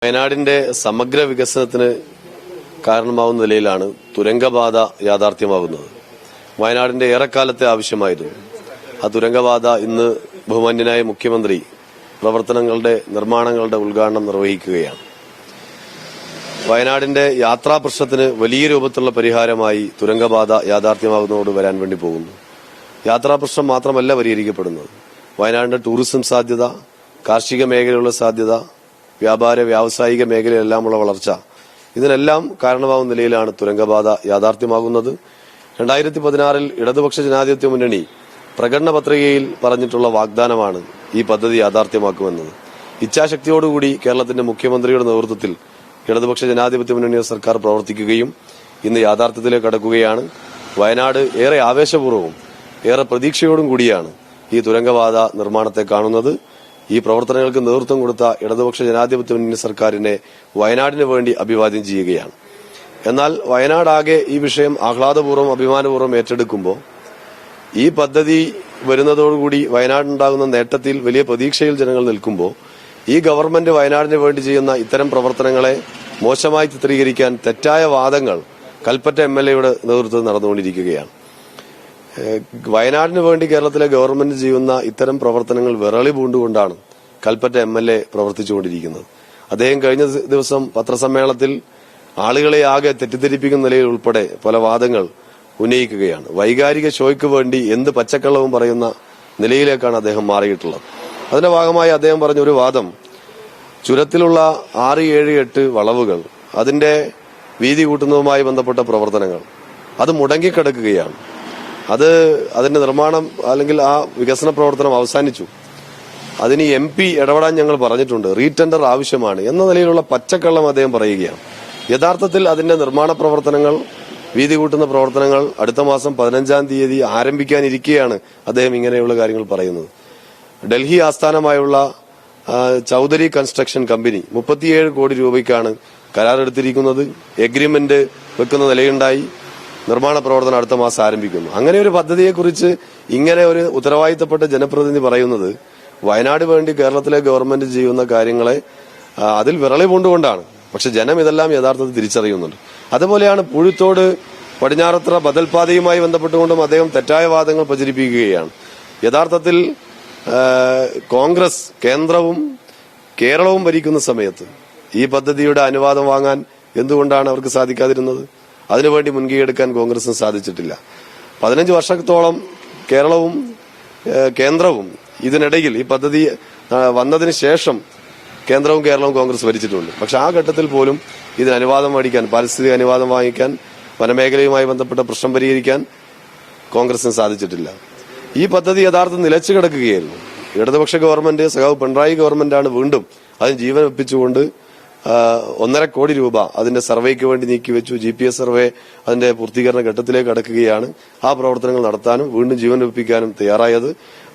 വയനാടിന്റെ സമഗ്ര വികസനത്തിന് കാരണമാവുന്ന നിലയിലാണ് തുരങ്കപാത യാഥാർത്ഥ്യമാകുന്നത്. വയനാടിന്റെ ഏറെക്കാലത്തെ ആവശ്യമായിരുന്നു. ആ തുരങ്കപാത ഇന്ന് ബഹുമാന്യനായ മുഖ്യമന്ത്രി പ്രവർത്തനങ്ങളുടെ നിർമ്മാണങ്ങളുടെ ഉദ്ഘാടനം നിർവഹിക്കുകയാണ്. വയനാടിന്റെ യാത്രാ പ്രശ്നത്തിന് വലിയ രൂപത്തിലുള്ള പരിഹാരമായി തുരങ്കപാത യാഥാർത്ഥ്യമാകുന്നതോട് വരാൻ വേണ്ടി പോകുന്നു. യാത്രാ പ്രശ്നം മാത്രമല്ല പരിഹരിക്കപ്പെടുന്നത്. വയനാടിന്റെ ടൂറിസം സാധ്യത, കാർഷിക മേഖലയിലുള്ള സാധ്യത, വ്യാപാര വ്യാവസായിക മേഖലയിലെല്ലാമുള്ള വളർച്ച, ഇതിനെല്ലാം കാരണമാകുന്ന നിലയിലാണ് തുരങ്കപാത യാഥാർത്ഥ്യമാകുന്നത്. 2016 ഇടതുപക്ഷ ജനാധിപത്യ മുന്നണി പ്രകടന പത്രികയിൽ പറഞ്ഞിട്ടുള്ള വാഗ്ദാനമാണ് ഈ പദ്ധതി യാഥാർത്ഥ്യമാക്കുമെന്നത്. ഇച്ഛാശക്തിയോടുകൂടി കേരളത്തിന്റെ മുഖ്യമന്ത്രിയുടെ നേതൃത്വത്തിൽ ഇടതുപക്ഷ ജനാധിപത്യ മുന്നണി സർക്കാർ പ്രവർത്തിക്കുകയും ഇന്ന് യാഥാർത്ഥ്യത്തിലേക്ക് കടക്കുകയാണ്. വയനാട് ഏറെ ആവേശപൂർവ്വവും ഏറെ പ്രതീക്ഷയോടും കൂടിയാണ് ഈ തുരങ്കപാത നിർമ്മാണത്തെ കാണുന്നത്. ഈ പ്രവർത്തനങ്ങൾക്ക് നേതൃത്വം കൊടുത്ത ഇടതുപക്ഷ ജനാധിപത്യ മുന്നണി സർക്കാരിനെ വയനാടിന് വേണ്ടി അഭിവാദ്യം ചെയ്യുകയാണ്. എന്നാൽ വയനാടാകെ ഈ വിഷയം ആഹ്ലാദപൂർവ്വം അഭിമാനപൂർവ്വം ഏറ്റെടുക്കുമ്പോൾ ഈ പദ്ധതി വരുന്നതോടുകൂടി വയനാടുണ്ടാകുന്ന നേട്ടത്തിൽ വലിയ പ്രതീക്ഷയിൽ ജനങ്ങൾ നിൽക്കുമ്പോൾ ഈ ഗവൺമെന്റ് വയനാടിന് വേണ്ടി ചെയ്യുന്ന ഇത്തരം പ്രവർത്തനങ്ങളെ മോശമായി ചിത്രീകരിക്കാൻ തെറ്റായ വാദങ്ങൾ കൽപ്പറ്റ MLA-യുടെ നേതൃത്വത്തിൽ നടന്നുകൊണ്ടിരിക്കുകയാണ്. വയനാടിന് വേണ്ടി കേരളത്തിലെ ഗവൺമെന്റ് ചെയ്യുന്ന ഇത്തരം പ്രവർത്തനങ്ങൾ വിറളി പൂണ്ടുകൊണ്ടാണ് കൽപ്പറ്റ MLA പ്രവർത്തിച്ചുകൊണ്ടിരിക്കുന്നത്. അദ്ദേഹം കഴിഞ്ഞ ദിവസം പത്രസമ്മേളനത്തിൽ ആളുകളെ ആകെ തെറ്റിദ്ധരിപ്പിക്കുന്ന നിലയിൽ ഉൾപ്പെടെ പല വാദങ്ങൾ ഉന്നയിക്കുകയാണ്. വൈകാരിക ഷോയ്ക്ക് വേണ്ടി എന്ത് പച്ചക്കള്ളവും പറയുന്ന നിലയിലേക്കാണ് അദ്ദേഹം മാറിയിട്ടുള്ളത്. അതിന്റെ ഭാഗമായി അദ്ദേഹം പറഞ്ഞ ഒരു വാദം, ചുരത്തിലുള്ള 6, 7, 8 വളവുകൾ, അതിന്റെ വീതി കൂട്ടുന്നതുമായി ബന്ധപ്പെട്ട പ്രവർത്തനങ്ങൾ അത് മുടങ്ങിക്കിടക്കുകയാണ്. അതിന്റെ നിർമ്മാണം അല്ലെങ്കിൽ ആ വികസന പ്രവർത്തനം അവസാനിച്ചു. അതിന് MP ഇടപെടാൻ ഞങ്ങൾ പറഞ്ഞിട്ടുണ്ട്, റീടെൻഡർ ആവശ്യമാണ് എന്ന നിലയിലുള്ള പച്ചക്കള്ളം അദ്ദേഹം പറയുകയാണ്. യഥാർത്ഥത്തിൽ അതിന്റെ നിർമ്മാണ പ്രവർത്തനങ്ങൾ, വീതി കൂട്ടുന്ന പ്രവർത്തനങ്ങൾ അടുത്ത മാസം 15-ാം തീയതി ആരംഭിക്കാനിരിക്കെയാണ് അദ്ദേഹം ഇങ്ങനെയുള്ള കാര്യങ്ങൾ പറയുന്നത്. ഡൽഹി ആസ്ഥാനമായുള്ള ചൌധരി കൺസ്ട്രക്ഷൻ കമ്പനി 37 കോടി രൂപയ്ക്കാണ് കരാറെടുത്തിരിക്കുന്നത്. എഗ്രിമെന്റ് വെക്കുന്ന നിലയുണ്ടായി. നിർമ്മാണ പ്രവർത്തനം അടുത്ത മാസം ആരംഭിക്കുന്നു. അങ്ങനെ ഒരു പദ്ധതിയെക്കുറിച്ച് ഇങ്ങനെ ഒരു ഉത്തരവാദിത്തപ്പെട്ട ജനപ്രതിനിധി പറയുന്നത് വയനാട് വേണ്ടി കേരളത്തിലെ ഗവൺമെന്റ് ചെയ്യുന്ന കാര്യങ്ങളെ അതിൽ വിറളി പൂണ്ടുകൊണ്ടാണ്. പക്ഷെ ജനം ഇതെല്ലാം യഥാർത്ഥത്തിൽ തിരിച്ചറിയുന്നുണ്ട്. അതുപോലെയാണ് പൂഴിത്തോട് പടിഞ്ഞാറത്ര ബദൽപാതയുമായി ബന്ധപ്പെട്ടുകൊണ്ടും അദ്ദേഹം തെറ്റായ വാദങ്ങൾ പ്രചരിപ്പിക്കുകയാണ്. യഥാർത്ഥത്തിൽ കോൺഗ്രസ് കേന്ദ്രവും കേരളവും ഭരിക്കുന്ന സമയത്ത് ഈ പദ്ധതിയുടെ അനുവാദം വാങ്ങാൻ എന്തുകൊണ്ടാണ് അവർക്ക് സാധിക്കാതിരുന്നത്? അതിനുവേണ്ടി മുൻകൈയെടുക്കാൻ കോൺഗ്രസിന് സാധിച്ചിട്ടില്ല. 15 വർഷത്തോളം കേരളവും കേന്ദ്രവും ഇതിനിടയിൽ ഈ പദ്ധതി വന്നതിന് ശേഷം കേന്ദ്രവും കേരളവും കോൺഗ്രസ് ഭരിച്ചിട്ടുണ്ട്. പക്ഷെ ആ ഘട്ടത്തിൽ പോലും ഇതിന് അനുവാദം മേടിക്കാൻ, പാരിസ്ഥിതിക അനുവാദം വാങ്ങിക്കാൻ, വനമേഖലയുമായി ബന്ധപ്പെട്ട പ്രശ്നം പരിഹരിക്കാൻ കോൺഗ്രസിന് സാധിച്ചിട്ടില്ല. ഈ പദ്ധതി യഥാർത്ഥം നിലച്ചു കിടക്കുകയായിരുന്നു. ഇടതുപക്ഷ ഗവൺമെന്റ്, സഖാവ് പിണറായി ഗവൺമെന്റാണ് വീണ്ടും അതിന് ജീവൻ വെപ്പിച്ചുകൊണ്ട് 1.5 കോടി രൂപ അതിന്റെ സർവേക്ക് വേണ്ടി നീക്കിവെച്ചു. GPS സർവേ അതിന്റെ പൂർത്തീകരണ ഘട്ടത്തിലേക്ക് കടക്കുകയാണ്. ആ പ്രവർത്തനങ്ങൾ നടത്താനും വീണ്ടും ജീവൻ വെപ്പിക്കാനും തയ്യാറായത്.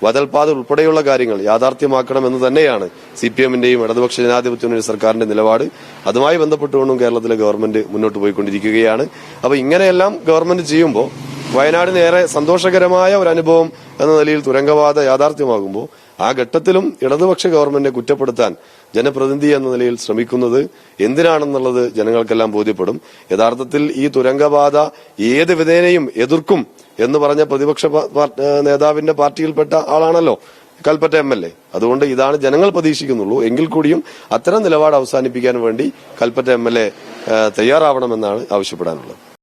ബദൽപാത ഉൾപ്പെടെയുള്ള കാര്യങ്ങൾ യാഥാർത്ഥ്യമാക്കണമെന്ന് തന്നെയാണ് CPM-ന്റെയും ഇടതുപക്ഷ ജനാധിപത്യ മുന്നണി സർക്കാരിന്റെ നിലപാട്. അതുമായി ബന്ധപ്പെട്ടുകൊണ്ടും കേരളത്തിലെ ഗവൺമെന്റ് മുന്നോട്ട് പോയിക്കൊണ്ടിരിക്കുകയാണ്. അപ്പൊ ഇങ്ങനെയെല്ലാം ഗവൺമെന്റ് ചെയ്യുമ്പോൾ വയനാടിന് ഏറെ സന്തോഷകരമായ ഒരു അനുഭവം എന്ന നിലയിൽ തുരങ്കപാത യാഥാർത്ഥ്യമാകുമ്പോൾ ആ ഘട്ടത്തിലും ഇടതുപക്ഷ ഗവൺമെന്റിനെ കുറ്റപ്പെടുത്താൻ ജനപ്രതിനിധി എന്ന നിലയിൽ ശ്രമിക്കുന്നത് എന്തിനാണെന്നുള്ളത് ജനങ്ങൾക്കെല്ലാം ബോധ്യപ്പെടും. യഥാർത്ഥത്തിൽ ഈ തുരങ്കപാത ഏത് വിധേനയും എതിർക്കും എന്ന് പറഞ്ഞ പ്രതിപക്ഷ നേതാവിന്റെ പാർട്ടിയിൽപ്പെട്ട ആളാണല്ലോ കൽപ്പറ്റ MLA. അതുകൊണ്ട് ഇതാണ് ജനങ്ങൾ പ്രതീക്ഷിക്കുന്നുള്ളൂ. എങ്കിൽ കൂടിയും അത്തരം നിലപാട് അവസാനിപ്പിക്കാൻ വേണ്ടി കൽപ്പറ്റ MLA തയ്യാറാവണമെന്നാണ് ആവശ്യപ്പെടാനുള്ളത്.